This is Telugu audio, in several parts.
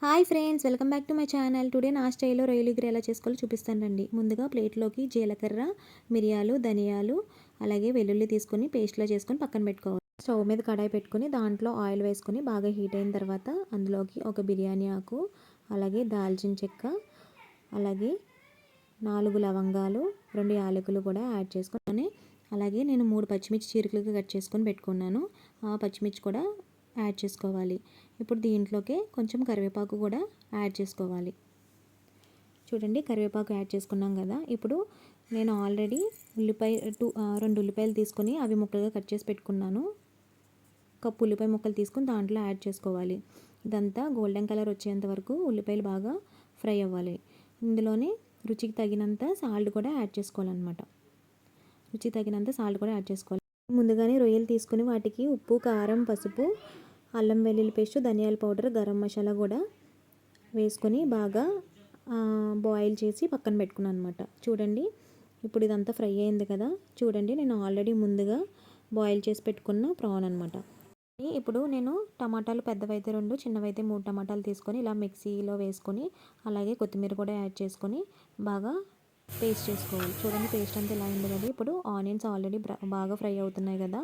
Hi friends, welcome back to my channel. Today నా స్టైల్లో రొయ్యలు ఎగురు ఎలా చేసుకోవాలో చూపిస్తానండి. ముందుగా ప్లేట్లోకి జీలకర్ర, మిరియాలు, ధనియాలు, అలాగే వెల్లుల్లి తీసుకొని పేస్ట్లా చేసుకొని పక్కన పెట్టుకోవాలి. స్టవ్ మీద కడాయి పెట్టుకొని దాంట్లో ఆయిల్ వేసుకొని బాగా హీట్ అయిన తర్వాత అందులోకి ఒక బిర్యానీ ఆకు, అలాగే దాల్చిన చెక్క, అలాగే 4 లవంగాలు, 2 యాలకులు కూడా యాడ్ చేసుకొని, అలాగే నేను 3 పచ్చిమిర్చి చీలికలుగా కట్ చేసుకొని పెట్టుకున్నాను. ఆ పచ్చిమిర్చి కూడా యాడ్ చేసుకోవాలి. ఇప్పుడు దీంట్లోకి కొంచెం కరివేపాకు కూడా యాడ్ చేసుకోవాలి. చూడండి, కరివేపాకు యాడ్ చేసుకున్నాం కదా. ఇప్పుడు నేను ఆల్రెడీ 2 ఉల్లిపాయలు తీసుకొని అవి ముక్కలుగా కట్ చేసి పెట్టుకున్నాను. కప్పు ఉల్లిపాయ ముక్కలు తీసుకొని దాంట్లో యాడ్ చేసుకోవాలి. ఇదంతా గోల్డెన్ కలర్ వచ్చేంత వరకు ఉల్లిపాయలు బాగా ఫ్రై అవ్వాలి. ఇందులోనే రుచికి తగినంత సాల్ట్ కూడా యాడ్ చేసుకోవాలన్నమాట. రుచికి తగినంత సాల్ట్ కూడా యాడ్ చేసుకోవాలి. ముందుగానే రొయ్యలు తీసుకొని వాటికి ఉప్పు, కారం, పసుపు, అల్లం వెల్లుల్లి పేస్ట్, ధనియాల పౌడర్, గరం మసాలా కూడా వేసుకొని బాగా బాయిల్ చేసి పక్కన పెట్టుకున్నాను అనమాట. చూడండి, ఇప్పుడు ఇదంతా ఫ్రై అయింది కదా. చూడండి, నేను ఆల్రెడీ ముందుగా బాయిల్ చేసి పెట్టుకున్న ప్రాన్ అనమాట. ఇప్పుడు నేను టమాటాలు పెద్దవైతే 2, చిన్నవైతే 3 టమాటాలు తీసుకొని ఇలా మిక్సీలో వేసుకొని, అలాగే కొత్తిమీర కూడా యాడ్ చేసుకొని బాగా పేస్ట్ చేసుకోవాలి. చూడండి, పేస్ట్ అంతా ఇలా అయింది కదా. ఇప్పుడు ఆనియన్స్ ఆల్రెడీ బాగా ఫ్రై అవుతున్నాయి కదా.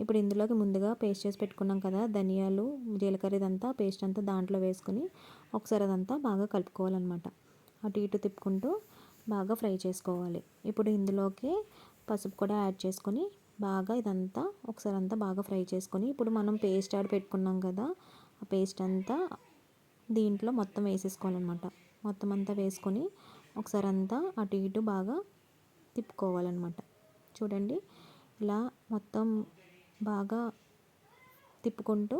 ఇప్పుడు ఇందులోకి ముందుగా పేస్ట్ చేసి పెట్టుకున్నాం కదా, ధనియాలు, జీలకర్ర, ఇదంతా పేస్ట్ అంతా దాంట్లో వేసుకొని ఒకసారి అదంతా బాగా కలుపుకోవాలన్నమాట. అటు ఇటు తిప్పుకుంటూ బాగా ఫ్రై చేసుకోవాలి. ఇప్పుడు ఇందులోకి పసుపు కూడా యాడ్ చేసుకొని బాగా ఇదంతా ఒకసారి అంతా బాగా ఫ్రై చేసుకొని, ఇప్పుడు మనం పేస్ట్ యాడ్ పెట్టుకున్నాం కదా, ఆ పేస్ట్ అంతా దీంట్లో మొత్తం వేసేసుకోవాలన్నమాట. మొత్తం అంతా వేసుకొని ఒకసారి అంతా అటు ఇటు బాగా తిప్పుకోవాలన్నమాట. చూడండి, ఇలా మొత్తం బాగా తిప్పుకుంటూ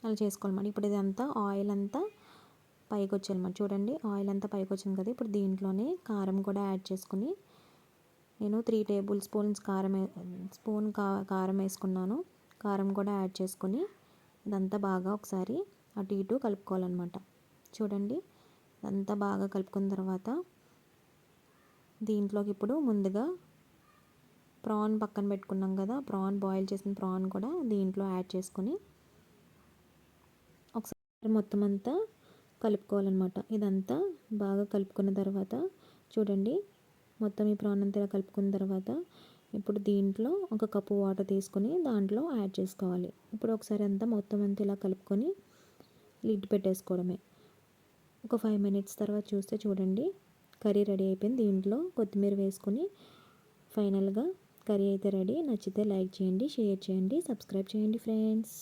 అలా చేసుకోవాలన్నమాట. ఇప్పుడు ఇదంతా ఆయిల్ అంతా పైకి వచ్చేయాలన్నమాట. చూడండి, ఆయిల్ అంతా పైకి వచ్చింది కదా. ఇప్పుడు దీంట్లోనే కారం కూడా యాడ్ చేసుకుని, నేను 3 టేబుల్ స్పూన్స్ కారం వేసుకున్నాను. కారం కూడా యాడ్ చేసుకొని ఇదంతా బాగా ఒకసారి అటు ఇటు కలుపుకోవాలన్నమాట. చూడండి, ఇదంతా బాగా కలుపుకున్న తర్వాత దీంట్లోకి ఇప్పుడు ముందుగా ప్రాన్ పక్కన పెట్టుకున్నాం కదా, బాయిల్ చేసిన ప్రాన్ కూడా దీంట్లో యాడ్ చేసుకొని ఒకసారి మొత్తం అంతా కలుపుకోవాలన్నమాట. ఇదంతా బాగా కలుపుకున్న తర్వాత చూడండి, మొత్తం ఈ ప్రాన్ అంతా కలుపుకున్న తర్వాత ఇప్పుడు దీంట్లో 1 కప్పు వాటర్ తీసుకొని దాంట్లో యాడ్ చేసుకోవాలి. ఇప్పుడు ఒకసారి అంతా మొత్తం అంతా ఇలా కలుపుకొని లిడ్ పెట్టేసుకోవడమే. ఒక 5 మినిట్స్ తర్వాత చూస్తే చూడండి, కర్రీ రెడీ అయిపోయింది. దీంట్లో కొత్తిమీర వేసుకొని ఫైనల్గా కర్రీ అయితే రెడీ. నచ్చితే లైక్ చేయండి, షేర్ చేయండి, సబ్స్క్రైబ్ చేయండి ఫ్రెండ్స్.